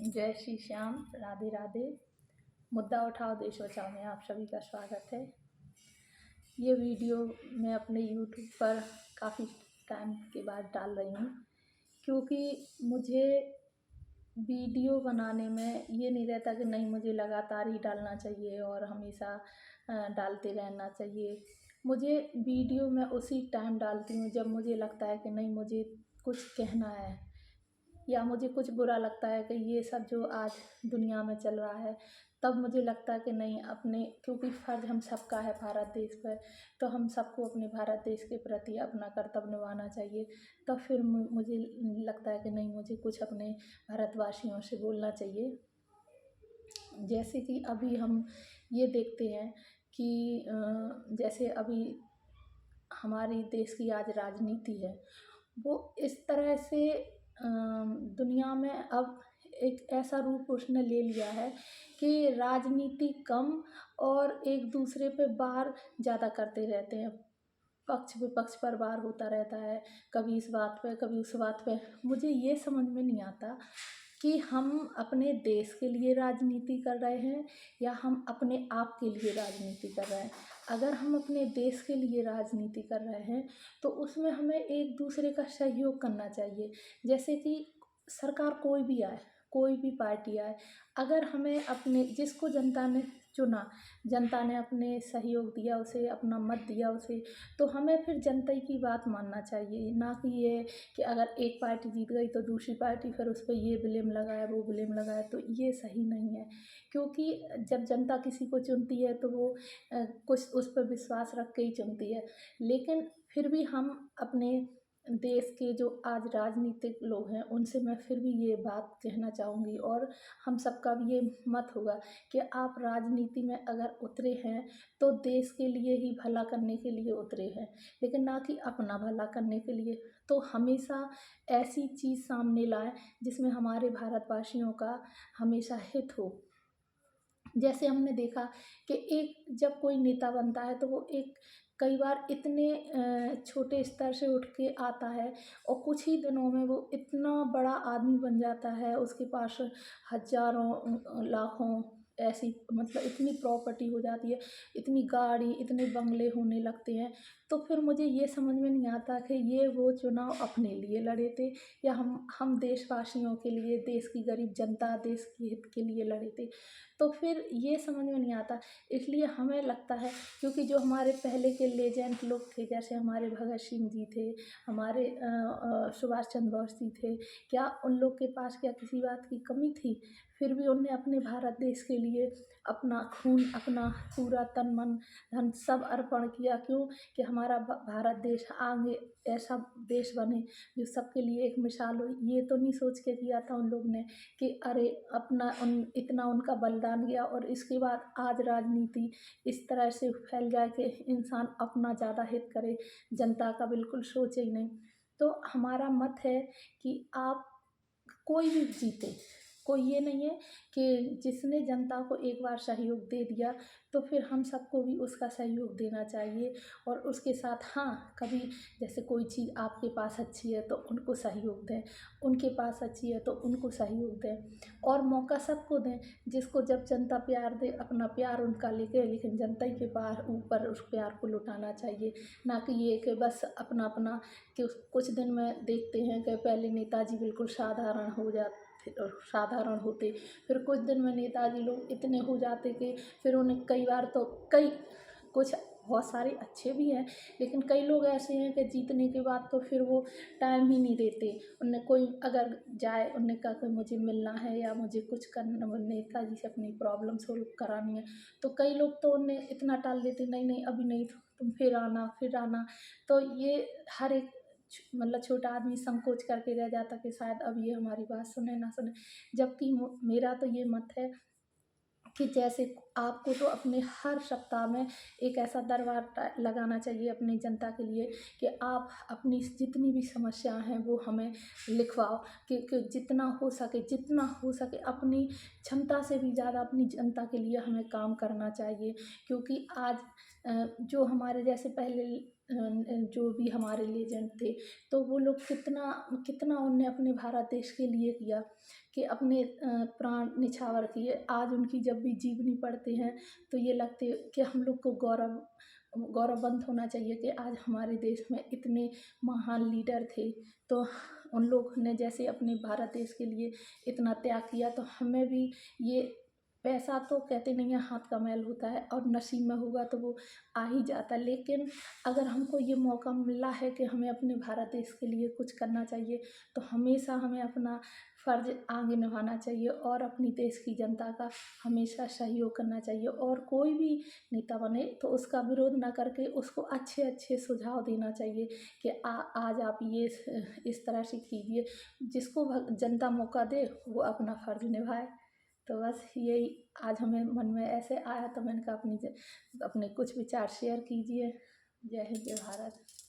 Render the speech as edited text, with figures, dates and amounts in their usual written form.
जय श्री श्याम, राधे राधे। मुद्दा उठाओ देश बचाओ में आप सभी का स्वागत है। ये वीडियो मैं अपने YouTube पर काफ़ी टाइम के बाद डाल रही हूँ, क्योंकि मुझे वीडियो बनाने में ये नहीं रहता कि नहीं मुझे लगातार ही डालना चाहिए और हमेशा डालते रहना चाहिए। मुझे वीडियो में उसी टाइम डालती हूँ जब मुझे लगता है कि नहीं मुझे कुछ कहना है, या मुझे कुछ बुरा लगता है कि ये सब जो आज दुनिया में चल रहा है, तब मुझे लगता है कि नहीं अपने, क्योंकि फ़र्ज़ हम सबका है भारत देश पर, तो हम सबको अपने भारत देश के प्रति अपना कर्तव्य निभाना चाहिए। तब फिर मुझे लगता है कि नहीं मुझे कुछ अपने भारतवासियों से बोलना चाहिए। जैसे कि अभी हम ये देखते हैं कि जैसे अभी हमारी देश की आज राजनीति है, वो इस तरह से दुनिया में अब एक ऐसा रूप उसने ले लिया है कि राजनीति कम और एक दूसरे पे वार ज़्यादा करते रहते हैं। पक्ष विपक्ष पर वार होता रहता है, कभी इस बात पे कभी उस बात पे। मुझे ये समझ में नहीं आता कि हम अपने देश के लिए राजनीति कर रहे हैं या हम अपने आप के लिए राजनीति कर रहे हैं। अगर हम अपने देश के लिए राजनीति कर रहे हैं तो उसमें हमें एक दूसरे का सहयोग करना चाहिए। जैसे कि सरकार कोई भी आए, कोई भी पार्टी आए, अगर हमें अपने जिसको जनता ने चुना, जनता ने अपने सहयोग दिया उसे, अपना मत दिया उसे, तो हमें फिर जनता की बात मानना चाहिए। ना कि ये कि अगर एक पार्टी जीत गई तो दूसरी पार्टी फिर उस पर ये ब्लेम लगाए वो ब्लेम लगाए, तो ये सही नहीं है। क्योंकि जब जनता किसी को चुनती है तो वो कुछ उस पर विश्वास रख के ही चुनती है। लेकिन फिर भी हम अपने देश के जो आज राजनीतिक लोग हैं उनसे मैं फिर भी ये बात कहना चाहूँगी, और हम सबका भी ये मत होगा कि आप राजनीति में अगर उतरे हैं तो देश के लिए ही भला करने के लिए उतरे हैं, लेकिन ना कि अपना भला करने के लिए। तो हमेशा ऐसी चीज़ सामने लाएं जिसमें हमारे भारतवासियों का हमेशा हित हो। जैसे हमने देखा कि एक जब कोई नेता बनता है तो वो एक कई बार इतने छोटे स्तर से उठ के आता है और कुछ ही दिनों में वो इतना बड़ा आदमी बन जाता है, उसके पास हजारों लाखों ऐसी मतलब इतनी प्रॉपर्टी हो जाती है, इतनी गाड़ी इतने बंगले होने लगते हैं। तो फिर मुझे ये समझ में नहीं आता कि ये वो चुनाव अपने लिए लड़े थे या हम देशवासियों के लिए, देश की गरीब जनता, देश के हित के लिए लड़े थे। तो फिर ये समझ में नहीं आता। इसलिए हमें लगता है, क्योंकि जो हमारे पहले के लेजेंड लोग थे, जैसे हमारे भगत सिंह जी थे, हमारे सुभाष चंद्र बोस जी थे, क्या उन लोग के पास क्या किसी बात की कमी थी? फिर भी उनने अपने भारत देश के लिए अपना खून, अपना पूरा तन मन धन सब अर्पण किया। क्यों? कि हमारा भारत देश आगे ऐसा देश बने जो सबके लिए एक मिसाल हो। ये तो नहीं सोच के किया था उन लोग ने कि अरे अपना उन इतना उनका बलिदान गया और इसके बाद आज राजनीति इस तरह से फैल जाए कि इंसान अपना ज़्यादा हित करे, जनता का बिल्कुल सोचे ही नहीं। तो हमारा मत है कि आप कोई भी जीते, कोई ये नहीं है कि जिसने जनता को एक बार सहयोग दे दिया तो फिर हम सबको भी उसका सहयोग देना चाहिए। और उसके साथ हाँ, कभी जैसे कोई चीज़ आपके पास अच्छी है तो उनको सहयोग दें, उनके पास अच्छी है तो उनको सहयोग दें, और मौका सबको दें। जिसको जब जनता प्यार दे अपना प्यार उनका लेके, लेकिन जनता ही के पार ऊपर उस प्यार को लुटाना चाहिए। ना कि ये कि बस अपना अपना, कि कुछ दिन में देखते हैं कि पहले नेताजी बिल्कुल साधारण होते, फिर कुछ दिन में नेताजी लोग इतने हो जाते कि फिर उन्हें कई बार तो कुछ बहुत सारे अच्छे भी हैं, लेकिन कई लोग ऐसे हैं कि जीतने के बाद तो फिर वो टाइम ही नहीं देते। उन्हें कोई अगर जाए, उन्हें कहा कि मुझे मिलना है या मुझे कुछ करना, नेताजी से अपनी प्रॉब्लम सोल्व करानी है, तो कई लोग तो उन्हें इतना टाल देते, नहीं नहीं अभी नहीं, तुम फिर आना फिर आना। तो ये हर एक मतलब छोटा आदमी संकोच करके रह जाता कि शायद अब ये हमारी बात सुने ना सुने। जबकि मेरा तो ये मत है कि जैसे आपको तो अपने हर सप्ताह में एक ऐसा दरबार लगाना चाहिए अपनी जनता के लिए कि आप अपनी जितनी भी समस्याएं हैं वो हमें लिखवाओ, कि जितना हो सके अपनी क्षमता से भी ज़्यादा अपनी जनता के लिए हमें काम करना चाहिए। क्योंकि आज जो हमारे जैसे पहले जो भी हमारे लेजेंड थे, तो वो लोग कितना कितना उनने अपने भारत देश के लिए किया, कि अपने प्राण निछावर किए। आज उनकी जब भी जीवनी पढ़ते हैं तो ये लगते कि हम लोग को गौरववंत होना चाहिए कि आज हमारे देश में इतने महान लीडर थे। तो उन लोग ने जैसे अपने भारत देश के लिए इतना त्याग किया, तो हमें भी ये, पैसा तो कहते नहीं है हाथ का मैल होता है, और नसीब में होगा तो वो आ ही जाता है। लेकिन अगर हमको ये मौका मिला है कि हमें अपने भारत देश के लिए कुछ करना चाहिए, तो हमेशा हमें अपना फ़र्ज़ आगे निभाना चाहिए और अपनी देश की जनता का हमेशा सहयोग करना चाहिए। और कोई भी नेता बने तो उसका विरोध ना करके उसको अच्छे अच्छे सुझाव देना चाहिए कि आज आप ये इस तरह से कीजिए। जिसको जनता मौका दे वो अपना फ़र्ज़ निभाए। तो बस यही आज हमें मन में ऐसे आया, तो मैंने कहा अपने कुछ विचार शेयर कीजिए। जय हिंद, जय भारत।